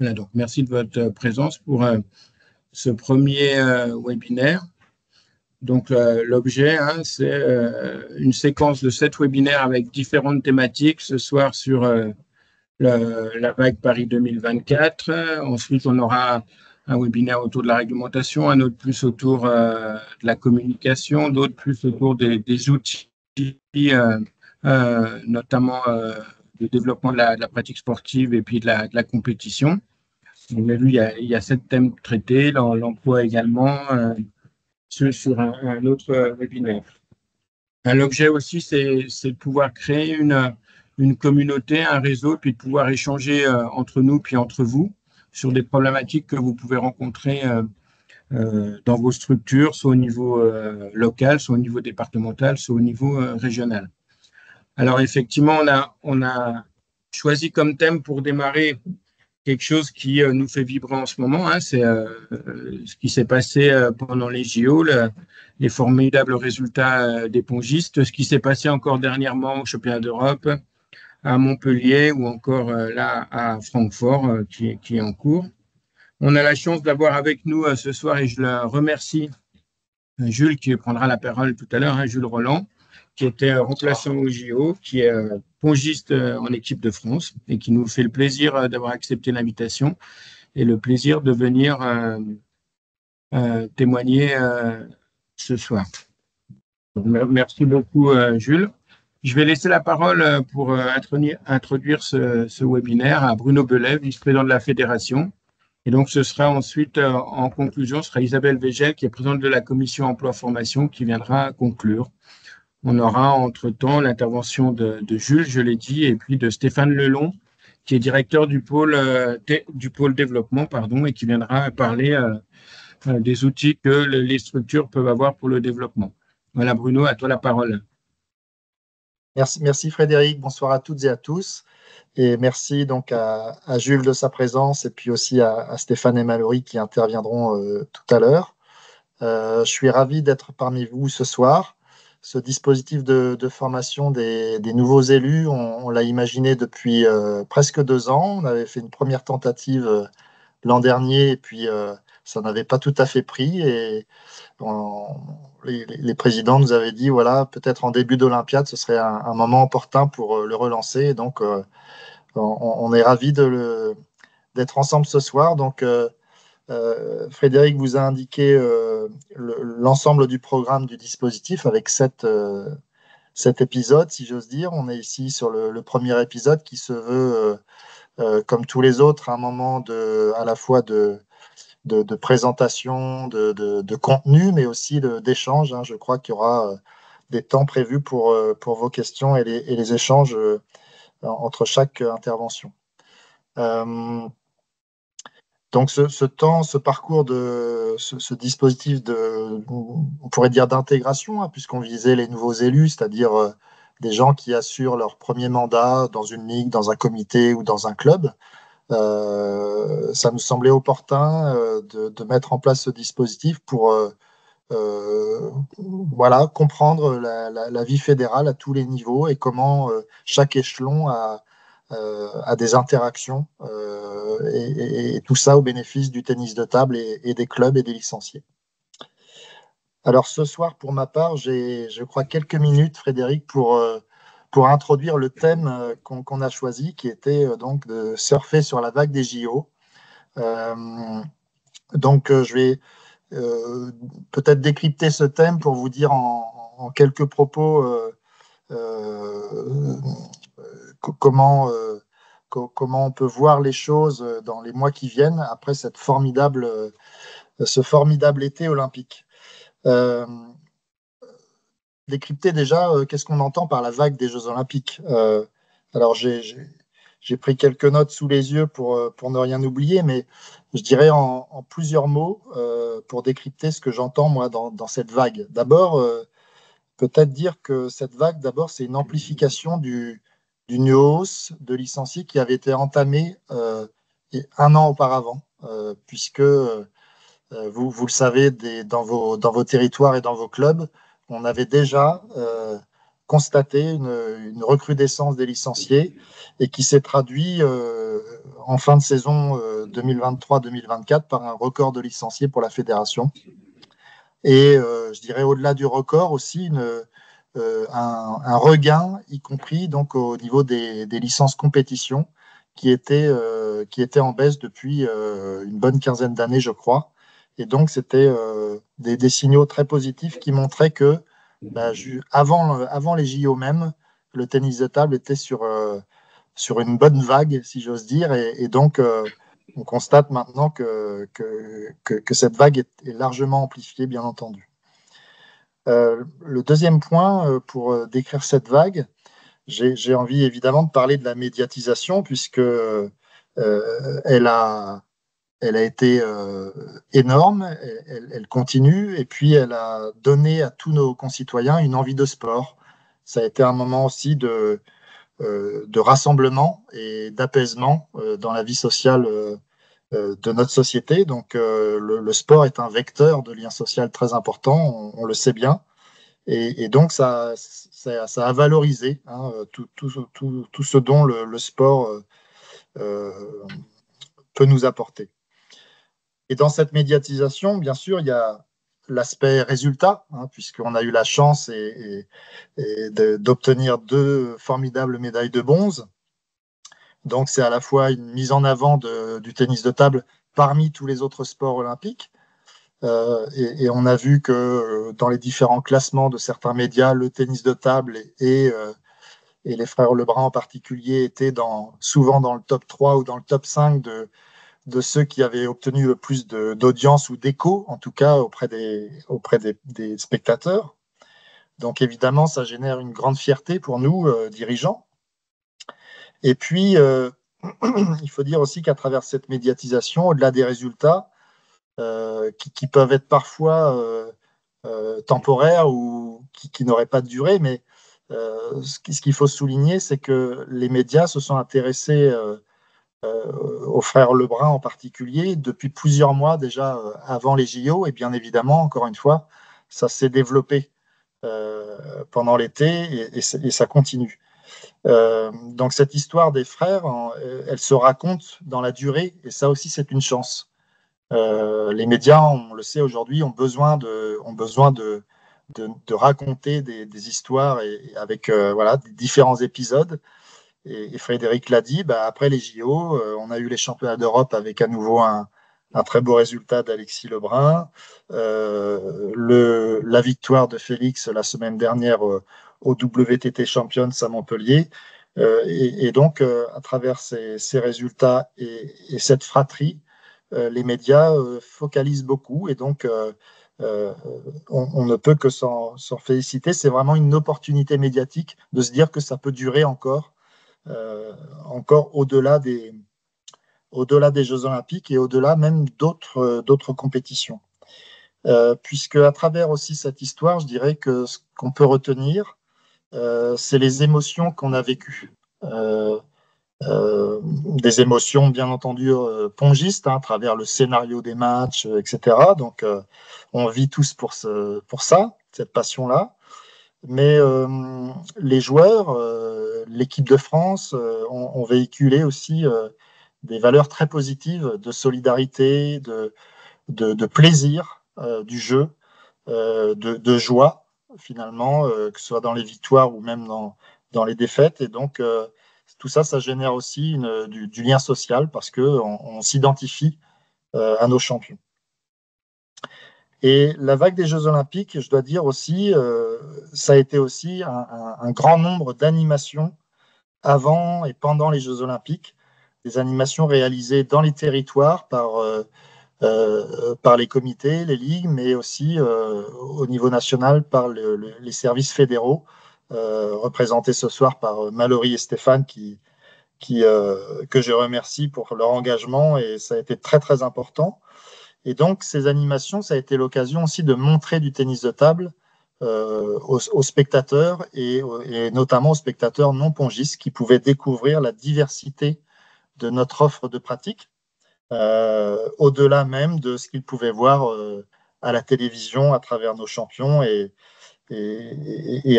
Voilà, donc merci de votre présence pour ce premier webinaire. Donc, l'objet, c'est une séquence de 7 webinaires avec différentes thématiques. Ce soir sur la vague Paris 2024. Ensuite, on aura un webinaire autour de la réglementation, un autre plus autour de la communication, d'autres plus autour des outils, notamment le développement de la pratique sportive et puis de la compétition. On a vu, il y a 7 thèmes traités, l'emploi également, sur un autre webinaire. L'objet aussi, c'est de pouvoir créer une communauté, un réseau, puis de pouvoir échanger entre nous, puis entre vous, sur des problématiques que vous pouvez rencontrer dans vos structures, soit au niveau local, soit au niveau départemental, soit au niveau régional. Alors effectivement, on a choisi comme thème pour démarrer quelque chose qui nous fait vibrer en ce moment, c'est ce qui s'est passé pendant les JO, les formidables résultats des pongistes, ce qui s'est passé encore dernièrement au Championnat d'Europe, à Montpellier ou encore là à Francfort, qui est en cours. On a la chance d'avoir avec nous ce soir, et je le remercie, Jules, qui prendra la parole tout à l'heure, Jules Roland, qui était remplaçant au JO, qui est pongiste en équipe de France et qui nous fait le plaisir d'avoir accepté l'invitation et le plaisir de venir témoigner ce soir. Merci beaucoup, Jules. Je vais laisser la parole pour introduire ce webinaire à Bruno Belay, vice-président de la Fédération. Et donc, ce sera ensuite, en conclusion, ce sera Isabelle Végel, qui est présidente de la commission emploi-formation, qui viendra conclure. On aura entre-temps l'intervention de Jules, je l'ai dit, et puis de Stéphane Lelon, qui est directeur du pôle développement, et qui viendra parler des outils que les structures peuvent avoir pour le développement. Voilà, Bruno, à toi la parole. Merci Frédéric, bonsoir à toutes et à tous. Et merci donc à Jules de sa présence et puis aussi à Stéphane et Mallory qui interviendront tout à l'heure. Je suis ravi d'être parmi vous ce soir. Ce dispositif de formation des nouveaux élus, on l'a imaginé depuis presque 2 ans. On avait fait une première tentative l'an dernier et puis ça n'avait pas tout à fait pris. Et les présidents nous avaient dit, voilà, peut-être en début d'Olympiade, ce serait un moment opportun pour le relancer. Et donc, on est ravis d'être ensemble ce soir. Donc, Frédéric vous a indiqué l'ensemble du programme du dispositif avec 7 épisodes, si j'ose dire. On est ici sur le premier épisode qui se veut, comme tous les autres, un moment à la fois de présentation, de contenu, mais aussi d'échange. Je crois qu'il y aura des temps prévus pour vos questions et les échanges entre chaque intervention. Donc ce parcours ce dispositif on pourrait dire d'intégration, puisqu'on visait les nouveaux élus, c'est-à-dire des gens qui assurent leur premier mandat dans une ligue, dans un comité ou dans un club. Ça nous semblait opportun de mettre en place ce dispositif pour comprendre la vie fédérale à tous les niveaux et comment chaque échelon a des interactions et tout ça au bénéfice du tennis de table et des clubs et des licenciés. Alors ce soir, pour ma part, j'ai, je crois, quelques minutes, Frédéric, pour introduire le thème qu'on a choisi, qui était donc de surfer sur la vague des JO. Donc je vais peut-être décrypter ce thème pour vous dire en quelques propos comment on peut voir les choses dans les mois qui viennent après ce formidable été olympique. Décrypter déjà qu'est-ce qu'on entend par la vague des Jeux olympiques. Alors j'ai pris quelques notes sous les yeux pour ne rien oublier, mais je dirais en plusieurs mots pour décrypter ce que j'entends moi dans cette vague. D'abord, peut-être dire que cette vague, d'abord, c'est une amplification d'une hausse de licenciés qui avait été entamée 1 an auparavant, puisque vous le savez, dans vos territoires et dans vos clubs, on avait déjà constaté une recrudescence des licenciés et qui s'est traduit en fin de saison 2023-2024 par un record de licenciés pour la fédération. Et je dirais au-delà du record aussi un regain, y compris donc au niveau des licences compétition, qui était en baisse depuis une bonne quinzaine d'années, je crois. Et donc, c'était des signaux très positifs qui montraient que avant les JO même, le tennis de table était sur une bonne vague, si j'ose dire. Et donc, on constate maintenant que cette vague est largement amplifiée, bien entendu. Le deuxième point, pour décrire cette vague, j'ai envie évidemment de parler de la médiatisation, puisque elle a été énorme, elle continue, et puis elle a donné à tous nos concitoyens une envie de sport. Ça a été un moment aussi de rassemblement et d'apaisement dans la vie sociale de notre société. Donc le sport est un vecteur de lien social très important, on le sait bien. Et donc, ça a valorisé tout ce dont le sport peut nous apporter. Et dans cette médiatisation, bien sûr, il y a l'aspect résultat, puisqu'on a eu la chance d'obtenir 2 formidables médailles de bronze. Donc, c'est à la fois une mise en avant du tennis de table parmi tous les autres sports olympiques. Et on a vu que dans les différents classements de certains médias, le tennis de table et les frères Lebrun en particulier étaient souvent dans le top 3 ou dans le top 5 de ceux qui avaient obtenu le plus d'audience ou d'écho, en tout cas auprès des spectateurs. Donc évidemment, ça génère une grande fierté pour nous, dirigeants. Et puis, il faut dire aussi qu'à travers cette médiatisation, au-delà des résultats, qui peuvent être parfois temporaires ou qui n'auraient pas de durée, mais ce qu'il faut souligner, c'est que les médias se sont intéressés aux frères Lebrun en particulier depuis plusieurs mois déjà avant les JO, et bien évidemment, encore une fois, ça s'est développé pendant l'été et ça continue. Donc cette histoire des frères, elle se raconte dans la durée, et ça aussi c'est une chance. Les médias, on le sait aujourd'hui, ont besoin de raconter des histoires avec des différents épisodes. Et Frédéric l'a dit, après les JO, on a eu les championnats d'Europe avec à nouveau un très beau résultat d'Alexis Lebrun, la victoire de Félix la semaine dernière au WTT Champions à Montpellier. Et donc, à travers ces résultats et cette fratrie, les médias focalisent beaucoup, et donc on ne peut que s'en féliciter. C'est vraiment une opportunité médiatique de se dire que ça peut durer encore au-delà des Jeux Olympiques et au-delà même d'autres compétitions. Puisque à travers aussi cette histoire, je dirais que ce qu'on peut retenir, c'est les émotions qu'on a vécues. Des émotions bien entendu pongistes à travers le scénario des matchs, etc. Donc on vit tous pour ça, cette passion-là. Mais les joueurs, l'équipe de France ont véhiculé aussi des valeurs très positives de solidarité, de plaisir du jeu, de joie finalement, que ce soit dans les victoires ou même dans les défaites. Et donc tout ça, ça génère aussi du lien social parce qu'on s'identifie à nos champions. Et la vague des Jeux Olympiques, je dois dire aussi, ça a été aussi un grand nombre d'animations avant et pendant les Jeux Olympiques, des animations réalisées dans les territoires par les comités, les ligues, mais aussi au niveau national par les services fédéraux, représentés ce soir par Mallory et Stéphane, que je remercie pour leur engagement, et ça a été très très important. Et donc, ces animations, ça a été l'occasion aussi de montrer du tennis de table aux spectateurs et notamment aux spectateurs non pongistes qui pouvaient découvrir la diversité de notre offre de pratique, au-delà même de ce qu'ils pouvaient voir à la télévision à travers nos champions et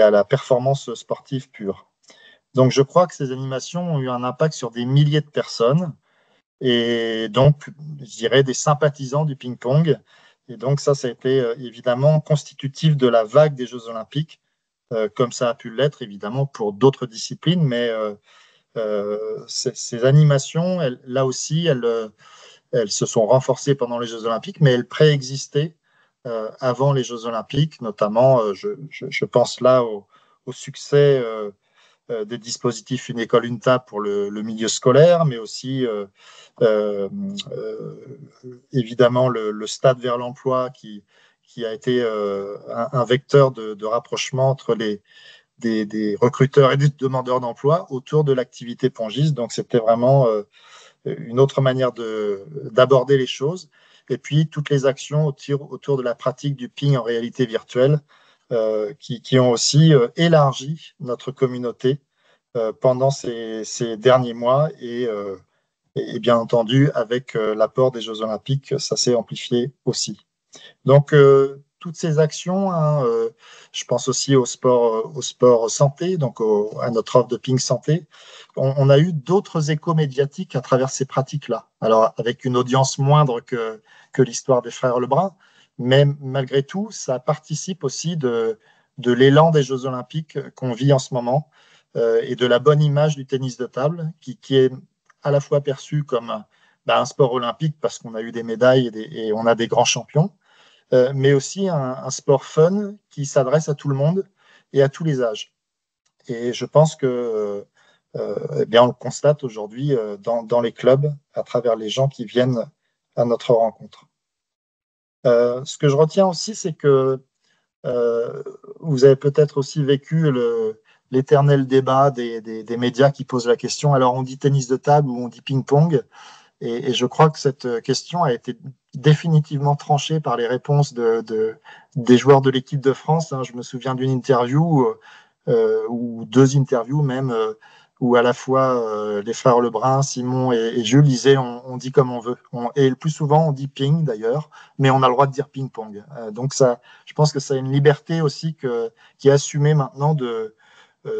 à la performance sportive pure. Donc, je crois que ces animations ont eu un impact sur des milliers de personnes. et donc, je dirais, des sympathisants du ping-pong. Et donc, ça a été évidemment constitutif de la vague des Jeux Olympiques, comme ça a pu l'être évidemment pour d'autres disciplines, mais ces animations, là aussi, elles se sont renforcées pendant les Jeux Olympiques, mais elles préexistaient avant les Jeux Olympiques, notamment, je pense là au succès des dispositifs Une école, une table pour le milieu scolaire, mais aussi euh, évidemment le stade vers l'emploi qui a été un vecteur de rapprochement entre des recruteurs et des demandeurs d'emploi autour de l'activité pongiste. Donc c'était vraiment une autre manière d'aborder les choses. Et puis toutes les actions autour de la pratique du ping en réalité virtuelle qui ont aussi élargi notre communauté pendant ces derniers mois et bien entendu avec l'apport des Jeux Olympiques, ça s'est amplifié aussi. Donc toutes ces actions, hein, je pense aussi au sport santé, donc à notre offre de ping santé, on a eu d'autres échos médiatiques à travers ces pratiques-là. Alors avec une audience moindre que l'histoire des frères Lebrun, mais malgré tout, ça participe aussi de l'élan des Jeux Olympiques qu'on vit en ce moment et de la bonne image du tennis de table qui est à la fois perçu comme un sport olympique parce qu'on a eu des médailles et on a des grands champions, mais aussi un sport fun qui s'adresse à tout le monde et à tous les âges. Et je pense que eh bien, on le constate aujourd'hui dans les clubs à travers les gens qui viennent à notre rencontre. Ce que je retiens aussi, c'est que vous avez peut-être aussi vécu l'éternel débat des médias qui posent la question, alors on dit tennis de table ou on dit ping-pong, et je crois que cette question a été définitivement tranchée par les réponses des joueurs de l'équipe de France. Hein. Je me souviens d'une interview ou deux interviews même où à la fois les frères Lebrun, Simon et Jules disaient on dit comme on veut. Et le plus souvent on dit ping d'ailleurs, mais on a le droit de dire ping-pong. Donc ça, je pense que ça a une liberté aussi qui est assumée maintenant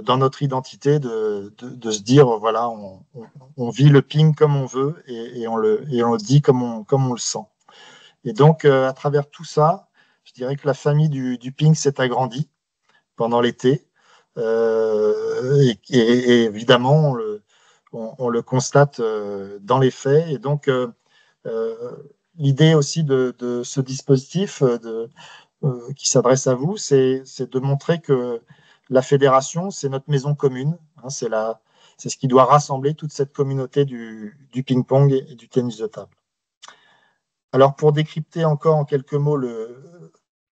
dans notre identité de se dire voilà on vit le ping comme on veut et on le dit comme on le sent. Et donc à travers tout ça, je dirais que la famille du ping s'est agrandie pendant l'été et évidemment on le constate dans les faits. Et donc l'idée aussi de ce dispositif qui s'adresse à vous, c'est de montrer que la fédération, c'est notre maison commune. Hein, c'est ce qui doit rassembler toute cette communauté du ping-pong et du tennis de table. Alors, pour décrypter encore en quelques mots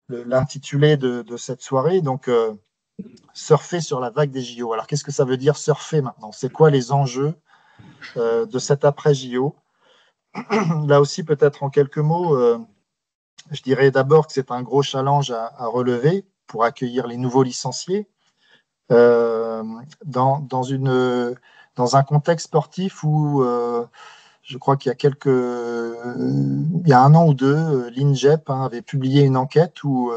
l'intitulé de cette soirée, donc surfer sur la vague des JO. Alors, qu'est-ce que ça veut dire surfer maintenant? C'est quoi les enjeux de cet après-JO? Là aussi, peut-être en quelques mots, je dirais d'abord que c'est un gros challenge à relever pour accueillir les nouveaux licenciés dans un contexte sportif où je crois qu'il y a un an ou deux, l'INJEP avait publié une enquête où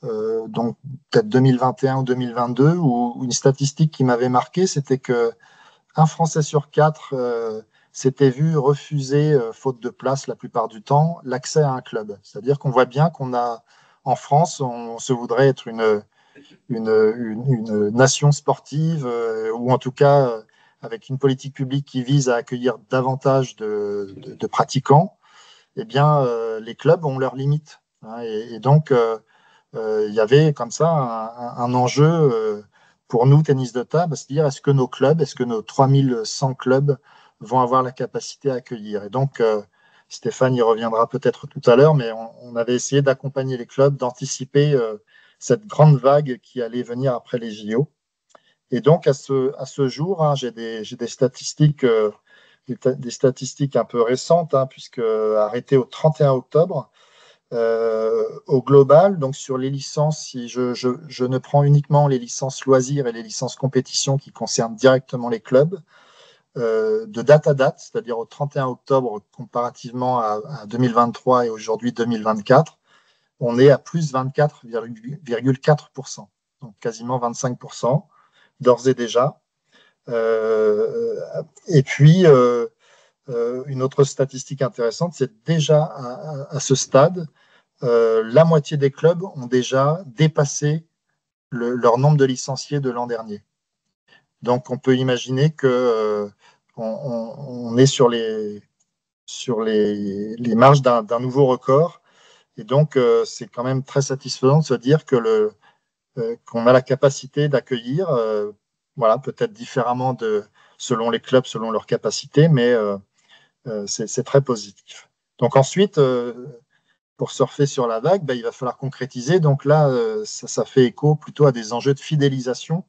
donc peut-être 2021 ou 2022, où une statistique qui m'avait marqué, c'était que un Français sur quatre s'était vu refuser, faute de place la plupart du temps, l'accès à un club. C'est-à-dire qu'on voit bien qu'on a, en France, on se voudrait être une nation sportive, ou en tout cas avec une politique publique qui vise à accueillir davantage de pratiquants, eh bien, les clubs ont leurs limites. Hein, et donc, il y avait comme ça un enjeu pour nous, tennis de table, à se dire est-ce que nos 3100 clubs vont avoir la capacité à accueillir. Et donc, Stéphane y reviendra peut-être tout à l'heure, mais on avait essayé d'accompagner les clubs, d'anticiper cette grande vague qui allait venir après les JO. Et donc, à ce jour, hein, j'ai des statistiques, des statistiques un peu récentes, hein, puisque arrêtées au 31 octobre, au global, donc sur les licences, si je ne prends uniquement les licences loisirs et les licences compétition qui concernent directement les clubs, de date à date, c'est-à-dire au 31 octobre comparativement à 2023 et aujourd'hui 2024, on est à plus 24,4%, donc quasiment 25% d'ores et déjà. Et puis, une autre statistique intéressante, c'est déjà à ce stade, la moitié des clubs ont déjà dépassé leur nombre de licenciés de l'an dernier. Donc, on peut imaginer que on est sur les marges d'un nouveau record. Et donc, c'est quand même très satisfaisant de se dire que qu'on a la capacité d'accueillir, voilà, peut-être différemment selon les clubs, selon leur capacité, mais c'est très positif. Donc ensuite, pour surfer sur la vague, il va falloir concrétiser. Donc là, ça fait écho plutôt à des enjeux de fidélisation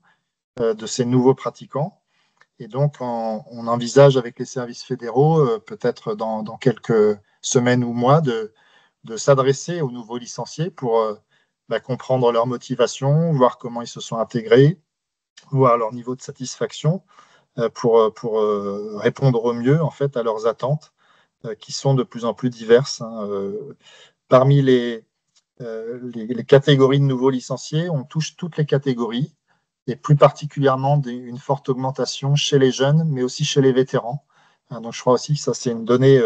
de ces nouveaux pratiquants. Et donc, on envisage avec les services fédéraux, peut-être dans quelques semaines ou mois, de s'adresser aux nouveaux licenciés pour comprendre leur motivation, voir comment ils se sont intégrés, voir leur niveau de satisfaction pour répondre au mieux en fait à leurs attentes qui sont de plus en plus diverses. Parmi les catégories de nouveaux licenciés, on touche toutes les catégories et plus particulièrement une forte augmentation chez les jeunes, mais aussi chez les vétérans. Donc je crois aussi que ça c'est une donnée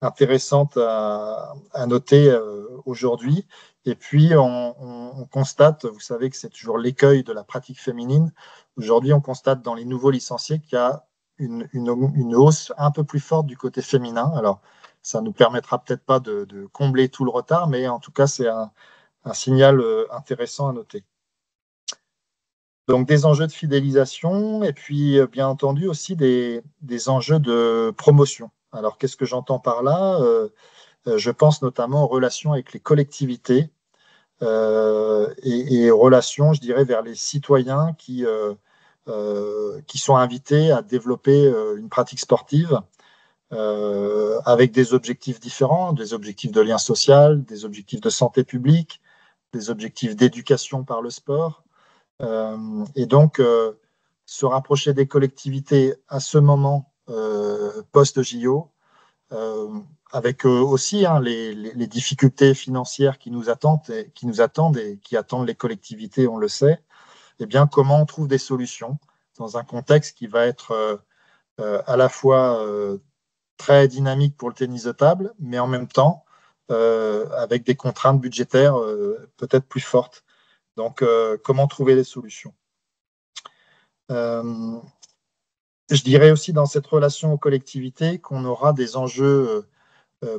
intéressante à noter aujourd'hui. Et puis, on constate, vous savez que c'est toujours l'écueil de la pratique féminine. Aujourd'hui, on constate dans les nouveaux licenciés qu'il y a une hausse un peu plus forte du côté féminin. Alors, ça ne nous permettra peut-être pas de combler tout le retard, mais en tout cas, c'est un signal intéressant à noter. Donc, des enjeux de fidélisation et puis, bien entendu, aussi des enjeux de promotion. Alors, qu'est-ce que j'entends par là? Je pense notamment aux relations avec les collectivités et aux relations, je dirais, vers les citoyens qui sont invités à développer une pratique sportive avec des objectifs différents, des objectifs de lien social, des objectifs de santé publique, des objectifs d'éducation par le sport. Et donc, se rapprocher des collectivités à ce moment post-JO, avec aussi les difficultés financières qui nous attendent et qui attendent les collectivités, on le sait, eh bien, comment on trouve des solutions dans un contexte qui va être à la fois très dynamique pour le tennis de table, mais en même temps avec des contraintes budgétaires peut-être plus fortes. Donc, comment trouver des solutions? Je dirais aussi dans cette relation aux collectivités qu'on aura des enjeux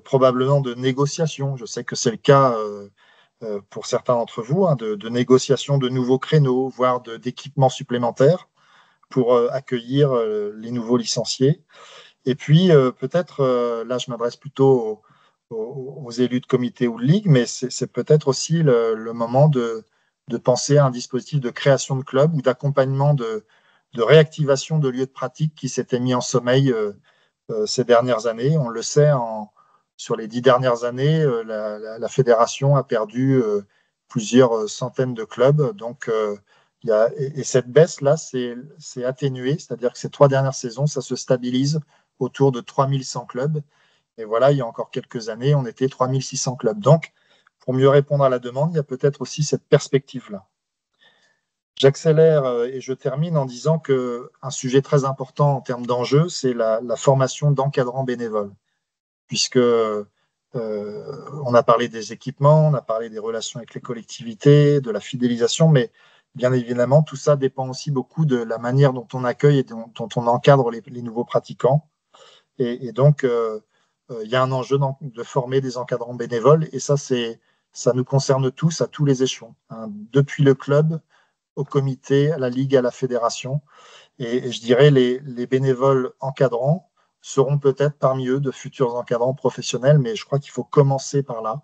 probablement de négociation. Je sais que c'est le cas pour certains d'entre vous, de négociation de nouveaux créneaux, voire d'équipements supplémentaires pour accueillir les nouveaux licenciés. Et puis, peut-être, là, je m'adresse plutôt aux élus de comité ou de ligue, mais c'est peut-être aussi le moment de penser à un dispositif de création de club ou d'accompagnement de réactivation de lieux de pratique qui s'étaient mis en sommeil ces dernières années. On le sait, sur les 10 dernières années, la fédération a perdu plusieurs centaines de clubs. Donc, et cette baisse-là, c'est atténué, c'est-à-dire que ces 3 dernières saisons, ça se stabilise autour de 3100 clubs. Et voilà, il y a encore quelques années, on était 3600 clubs. Donc, pour mieux répondre à la demande, il y a peut-être aussi cette perspective-là. J'accélère et je termine en disant qu'un sujet très important en termes d'enjeux, c'est la formation d'encadrants bénévoles, puisque on a parlé des équipements, on a parlé des relations avec les collectivités, de la fidélisation, mais bien évidemment, tout ça dépend aussi beaucoup de la manière dont on accueille et dont on encadre les nouveaux pratiquants. Et donc, il y a un enjeu de former des encadrants bénévoles, et ça nous concerne tous, à tous les échelons, depuis le club au comité, à la ligue, à la fédération. Et je dirais les bénévoles encadrants seront peut-être parmi eux de futurs encadrants professionnels, mais je crois qu'il faut commencer par là,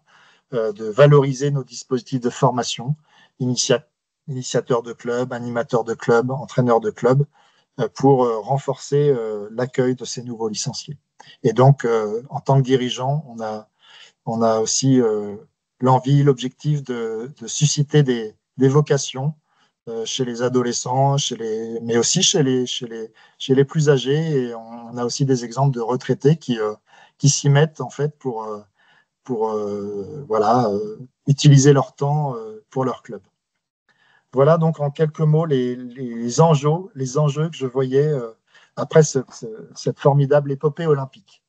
de valoriser nos dispositifs de formation, initiateurs de club, animateurs de club, entraîneurs de club, pour renforcer l'accueil de ces nouveaux licenciés. Et donc, en tant que dirigeant, on a aussi l'envie, l'objectif de susciter des vocations chez les adolescents, mais aussi chez les plus âgés. Et on a aussi des exemples de retraités qui s'y mettent en fait pour voilà, utiliser leur temps pour leur club. Voilà donc en quelques mots les enjeux que je voyais après cette formidable épopée olympique.